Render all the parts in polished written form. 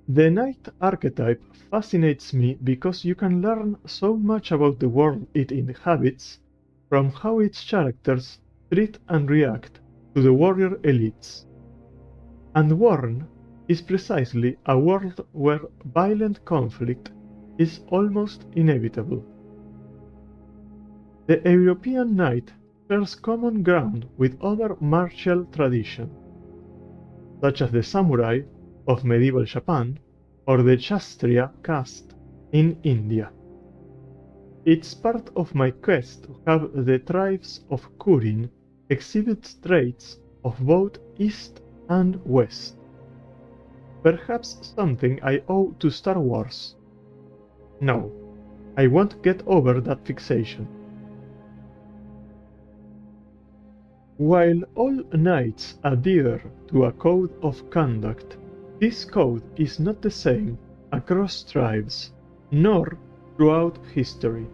The knight archetype fascinates me because you can learn so much about the world it inhabits from how its characters treat and react to the warrior elites. And Worn is precisely a world where violent conflict is almost inevitable. The European knight shares common ground with other martial traditions, such as the samurai of medieval Japan or the Kshatriya caste in India. It's part of my quest to have the tribes of Kurin exhibit traits of both East and West. Perhaps something I owe to Star Wars. No, I won't get over that fixation. While all knights adhere to a code of conduct, this code is not the same across tribes, nor throughout history,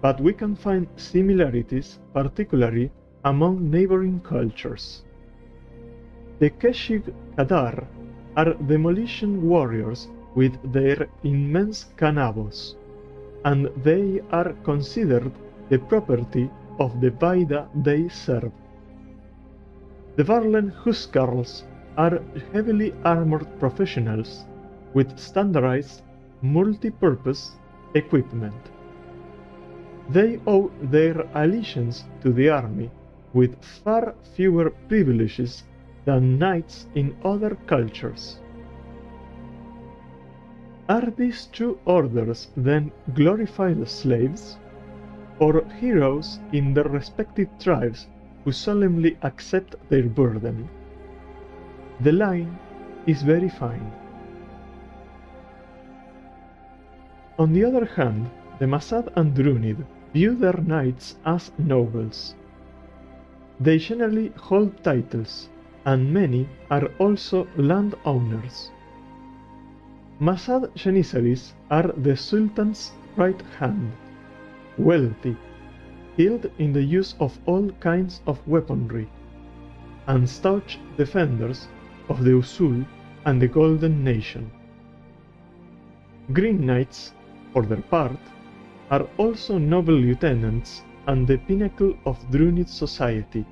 but we can find similarities, particularly among neighboring cultures. The Keshig Kadar are demolition warriors with their immense kanavos, and they are considered the property of the Vaida they serve. The Varlen Huskarls are heavily armored professionals with standardized, multi-purpose equipment. They owe their allegiance to the army with far fewer privileges than knights in other cultures. Are these two orders then glorified slaves, or heroes in their respective tribes who solemnly accept their burden? The line is very fine. On the other hand, the Masad and Drunid view their knights as nobles. They generally hold titles, and many are also landowners. Masad Janissaries are the Sultan's right hand, wealthy, skilled in the use of all kinds of weaponry, and staunch defenders of the Usul and the Golden Nation. Green Knights, for their part, are also noble lieutenants and the pinnacle of Drunid society.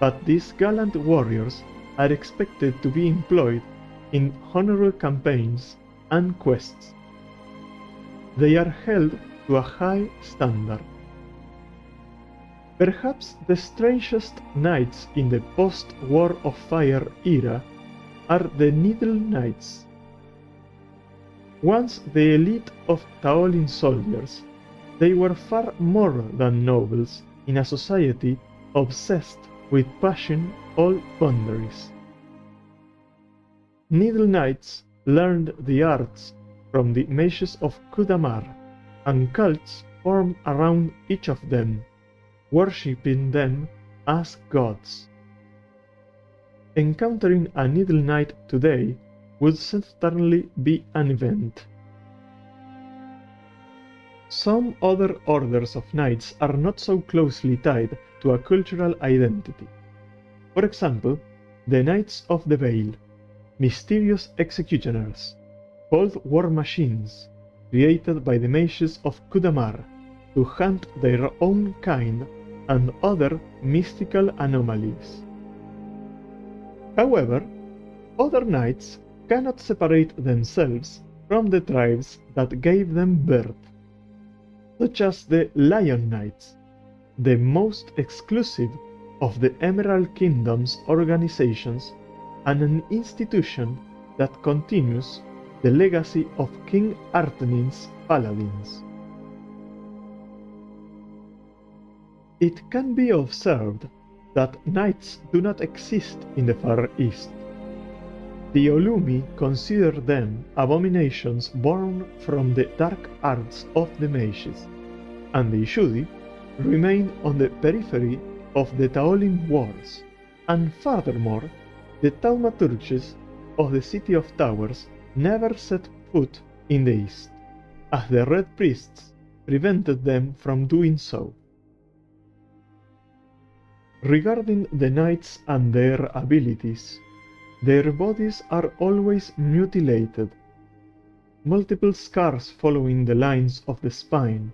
But these gallant warriors are expected to be employed in honorable campaigns and quests. They are held to a high standard. Perhaps the strangest knights in the post-War of Fire era are the Needle Knights. Once the elite of Taolin soldiers, they were far more than nobles in a society obsessed with passing all boundaries. Needle Knights learned the arts from the mages of Kudamar, and cults formed around each of them, worshipping them as gods. Encountering a Needle Knight today would certainly be an event. Some other orders of knights are not so closely tied to a cultural identity. For example, the Knights of the Veil, mysterious executioners, cold war machines created by the mages of Kudamar to hunt their own kind and other mystical anomalies. However, other knights cannot separate themselves from the tribes that gave them birth, such as the Lion Knights, the most exclusive of the Emerald Kingdom's organizations and an institution that continues the legacy of King Arthanin's paladins. It can be observed that knights do not exist in the Far East. The Olumi consider them abominations born from the dark arts of the mages, and the Ishudi remain on the periphery of the Taolin Wars, and furthermore, the thaumaturges of the City of Towers never set foot in the East, as the Red Priests prevented them from doing so. Regarding the knights and their abilities, Their bodies are always mutilated, multiple scars following the lines of the spine,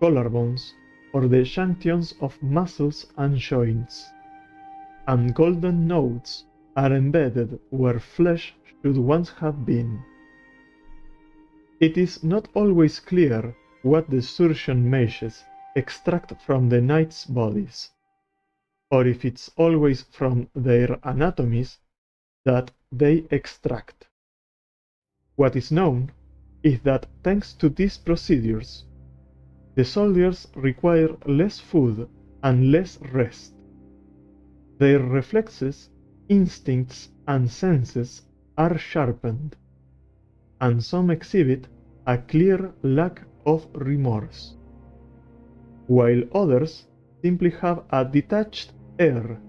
collarbones, or the junctions of muscles and joints, and golden nodes are embedded where flesh should once have been. It is not always clear what the surgeon mages extract from the knights' bodies, or if it's always from their anatomies that they extract. What is known is that thanks to these procedures, the soldiers require less food and less rest. Their reflexes, instincts, and senses are sharpened, and some exhibit a clear lack of remorse, while others simply have a detached air,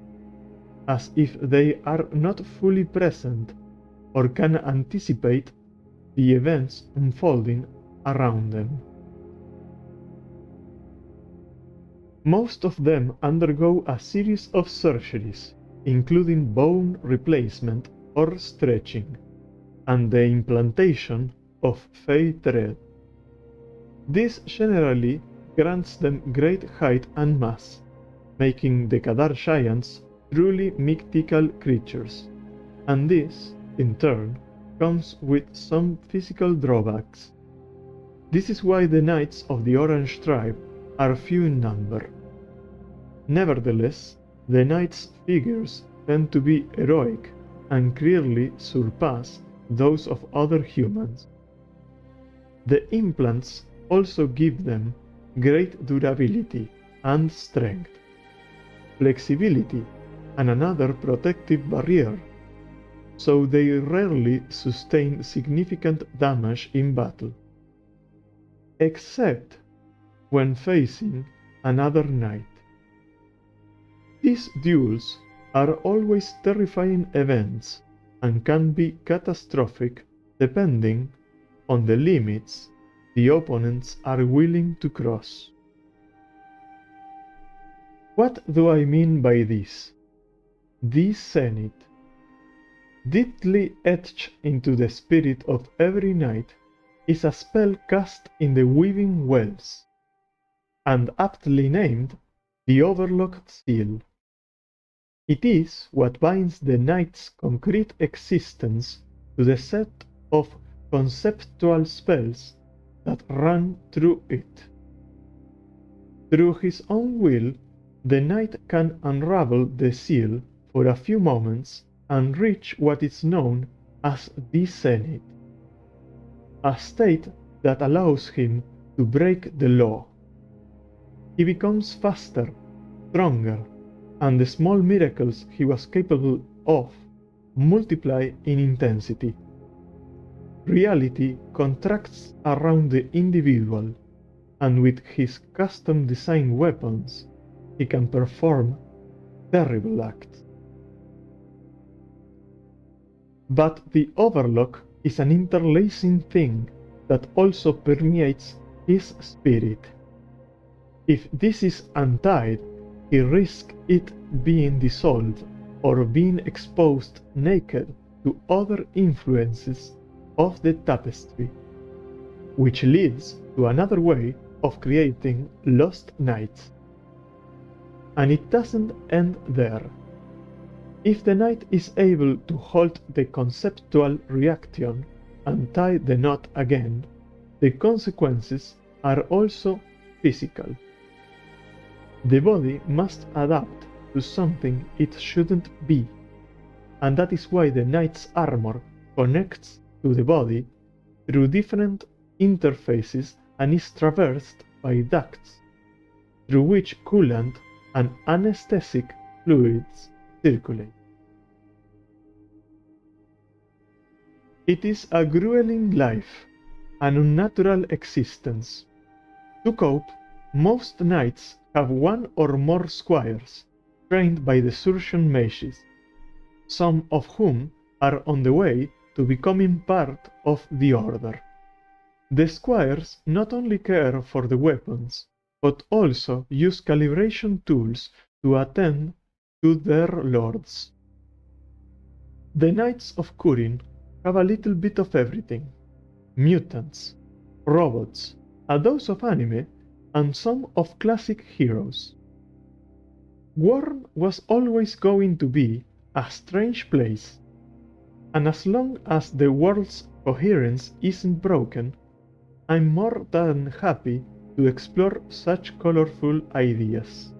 as if they are not fully present or can anticipate the events unfolding around them. Most of them undergo a series of surgeries, including bone replacement or stretching, and the implantation of fey thread. This generally grants them great height and mass, making the Kadar giants truly mythical creatures, and this, in turn, comes with some physical drawbacks. This is why the knights of the Orange tribe are few in number. Nevertheless, the knights' figures tend to be heroic and clearly surpass those of other humans. The implants also give them great durability and strength, flexibility, and another protective barrier, so they rarely sustain significant damage in battle, except when facing another knight. These duels are always terrifying events and can be catastrophic depending on the limits the opponents are willing to cross. What do I mean by this? The Zenith. Deeply etched into the spirit of every knight is a spell cast in the Weaving Wells, and aptly named the Overlocked Seal. It is what binds the knight's concrete existence to the set of conceptual spells that run through it. Through his own will, the knight can unravel the seal for a few moments and reach what is known as the Zenith, a state that allows him to break the law. He becomes faster, stronger, and the small miracles he was capable of multiply in intensity. Reality contracts around the individual, and with his custom-designed weapons, he can perform terrible acts. But the Overlock is an interlacing thing that also permeates his spirit. If this is untied, he risks it being dissolved or being exposed naked to other influences of the tapestry, which leads to another way of creating lost knights. And it doesn't end there. If the knight is able to halt the conceptual reaction and tie the knot again, the consequences are also physical. The body must adapt to something it shouldn't be, and that is why the knight's armor connects to the body through different interfaces and is traversed by ducts, through which coolant and anesthetic fluids circulate. It is a grueling life, an unnatural existence. To cope, most knights have one or more squires, trained by the surgeon mages, some of whom are on the way to becoming part of the order. The squires not only care for the weapons, but also use calibration tools to attend to their lords. The Knights of Kurin have a little bit of everything. Mutants, robots, a dose of anime, and some of classic heroes. Worm was always going to be a strange place, and as long as the world's coherence isn't broken, I'm more than happy to explore such colorful ideas.